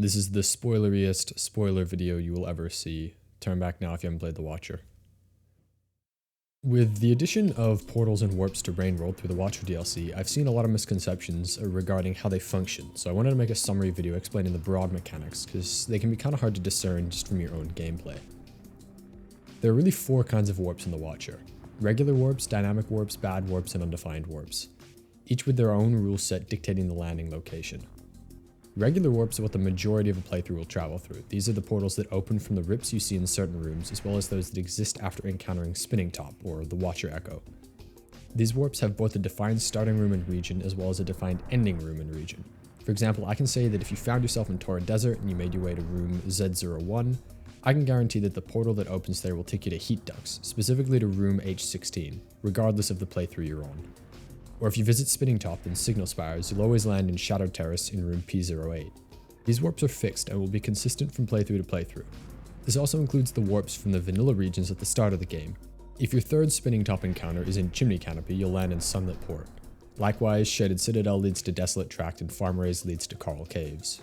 This is the spoileriest spoiler video you will ever see. Turn back now if you haven't played The Watcher. With the addition of portals and warps to Rainworld through the Watcher DLC, I've seen a lot of misconceptions regarding how they function, so I wanted to make a summary video explaining the broad mechanics, because they can be kind of hard to discern just from your own gameplay. There are really four kinds of warps in The Watcher: regular warps, dynamic warps, bad warps, and undefined warps, each with their own rule set dictating the landing location. Regular warps are what the majority of a playthrough will travel through. These are the portals that open from the rips you see in certain rooms, as well as those that exist after encountering Spinning Top, or the Watcher Echo. These warps have both a defined starting room and region, as well as a defined ending room and region. For example, I can say that if you found yourself in Torrid Desert and you made your way to room Z01, I can guarantee that the portal that opens there will take you to Heat Ducts, specifically to room H16, regardless of the playthrough you're on. Or if you visit Spinning Top and Signal Spires, you'll always land in Shadow Terrace in room P08. These warps are fixed and will be consistent from playthrough to playthrough. This also includes the warps from the vanilla regions at the start of the game. If your third Spinning Top encounter is in Chimney Canopy, you'll land in Sunlit Port. Likewise, Shaded Citadel leads to Desolate Tract and Farm Raise leads to Coral Caves.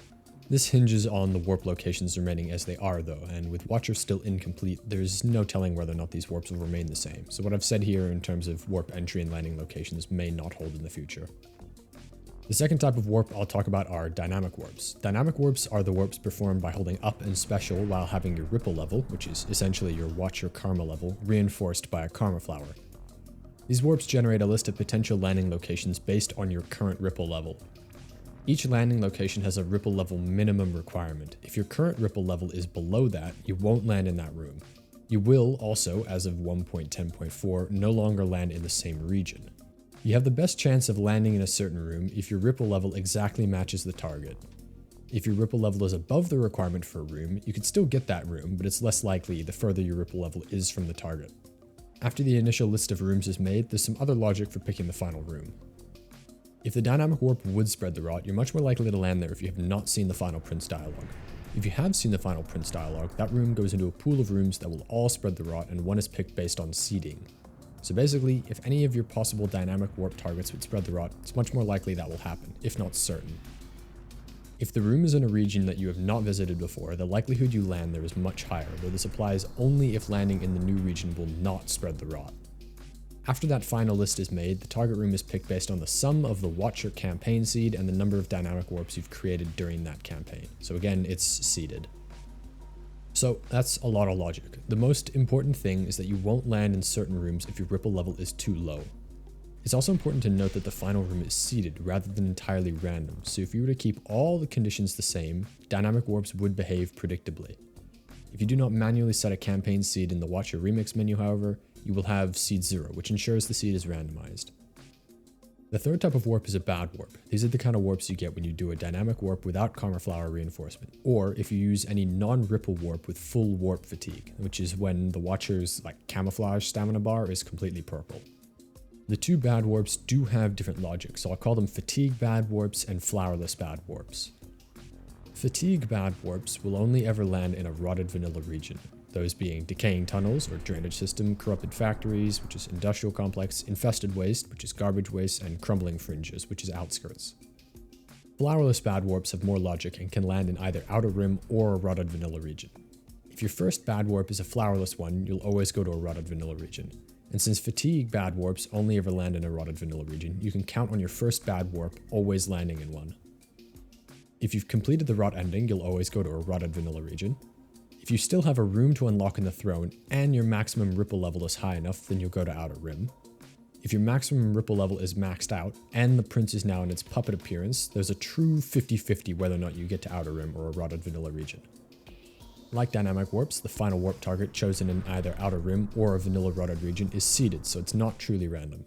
This hinges on the warp locations remaining as they are though, and with Watcher still incomplete, there's no telling whether or not these warps will remain the same, so what I've said here in terms of warp entry and landing locations may not hold in the future. The second type of warp I'll talk about are dynamic warps. Dynamic warps are the warps performed by holding up and special while having your ripple level, which is essentially your Watcher karma level, reinforced by a karma flower. These warps generate a list of potential landing locations based on your current ripple level. Each landing location has a ripple level minimum requirement. If your current ripple level is below that, you won't land in that room. You will also, as of 1.10.4, no longer land in the same region. You have the best chance of landing in a certain room if your ripple level exactly matches the target. If your ripple level is above the requirement for a room, you could still get that room, but it's less likely the further your ripple level is from the target. After the initial list of rooms is made, there's some other logic for picking the final room. If the dynamic warp would spread the rot, you're much more likely to land there if you have not seen the final Prince dialogue. If you have seen the final Prince dialogue, that room goes into a pool of rooms that will all spread the rot, and one is picked based on seeding. So basically, if any of your possible dynamic warp targets would spread the rot, it's much more likely that will happen, if not certain. If the room is in a region that you have not visited before, the likelihood you land there is much higher, though this applies only if landing in the new region will not spread the rot. After that final list is made, the target room is picked based on the sum of the Watcher campaign seed and the number of dynamic warps you've created during that campaign. So again, it's seeded. So that's a lot of logic. The most important thing is that you won't land in certain rooms if your ripple level is too low. It's also important to note that the final room is seeded rather than entirely random, so if you were to keep all the conditions the same, dynamic warps would behave predictably. If you do not manually set a campaign seed in the Watcher Remix menu, however, you will have seed 0, which ensures the seed is randomized. The third type of warp is a bad warp. These are the kind of warps you get when you do a dynamic warp without karma flower reinforcement, or if you use any non-ripple warp with full warp fatigue, which is when the Watcher's camouflage stamina bar is completely purple. The two bad warps do have different logic, so I'll call them fatigue bad warps and flowerless bad warps. Fatigue bad warps will only ever land in a rotted vanilla region, those being decaying tunnels or drainage system, corrupted factories, which is industrial complex, infested waste, which is garbage waste, and crumbling fringes, which is outskirts. Flowerless bad warps have more logic and can land in either outer rim or a rotted vanilla region. If your first bad warp is a flowerless one, you'll always go to a rotted vanilla region. And since fatigue bad warps only ever land in a rotted vanilla region, you can count on your first bad warp always landing in one. If you've completed the rot ending, you'll always go to a rotted vanilla region. If you still have a room to unlock in the throne and your maximum ripple level is high enough, then you'll go to Outer Rim. If your maximum ripple level is maxed out and the prince is now in its puppet appearance, there's a true 50-50 whether or not you get to Outer Rim or a rotted vanilla region. Like dynamic warps, the final warp target chosen in either Outer Rim or a vanilla rotted region is seeded, so it's not truly random.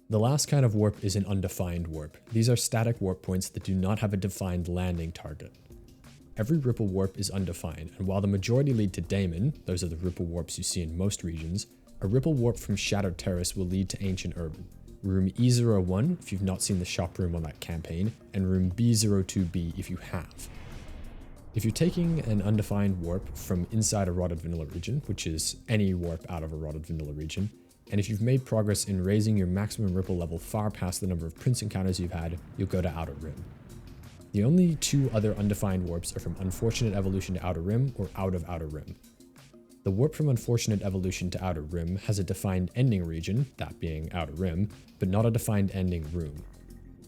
The last kind of warp is an undefined warp. These are static warp points that do not have a defined landing target. Every ripple warp is undefined, and while the majority lead to Daemon, those are the ripple warps you see in most regions, a ripple warp from Shadow Terrace will lead to Ancient Urban, room E01 if you've not seen the shop room on that campaign, and room B02B if you have. If you're taking an undefined warp from inside a rotted vanilla region, which is any warp out of a rotted vanilla region, and if you've made progress in raising your maximum ripple level far past the number of prince encounters you've had, you'll go to Outer Rim. The only two other undefined warps are from Unfortunate Evolution to Outer Rim or Out of Outer Rim. The warp from Unfortunate Evolution to Outer Rim has a defined ending region, that being Outer Rim, but not a defined ending room.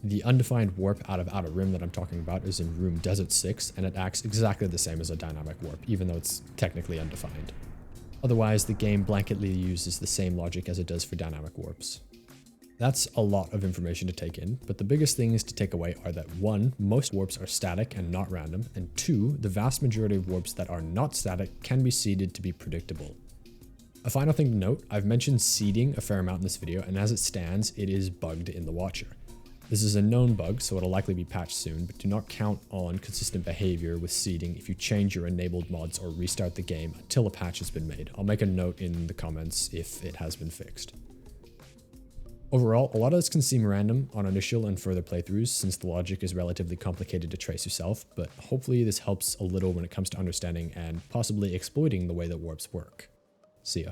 The undefined warp out of Outer Rim that I'm talking about is in room Desert 6, and it acts exactly the same as a dynamic warp, even though it's technically undefined. Otherwise, the game blanketly uses the same logic as it does for dynamic warps. That's a lot of information to take in, but the biggest things to take away are that 1. Most warps are static and not random, and 2. The vast majority of warps that are not static can be seeded to be predictable. A final thing to note, I've mentioned seeding a fair amount in this video, and as it stands, it is bugged in the Watcher. This is a known bug, so it'll likely be patched soon, but do not count on consistent behavior with seeding if you change your enabled mods or restart the game until a patch has been made. I'll make a note in the comments if it has been fixed. Overall, a lot of this can seem random on initial and further playthroughs since the logic is relatively complicated to trace yourself, but hopefully this helps a little when it comes to understanding and possibly exploiting the way that warps work. See ya.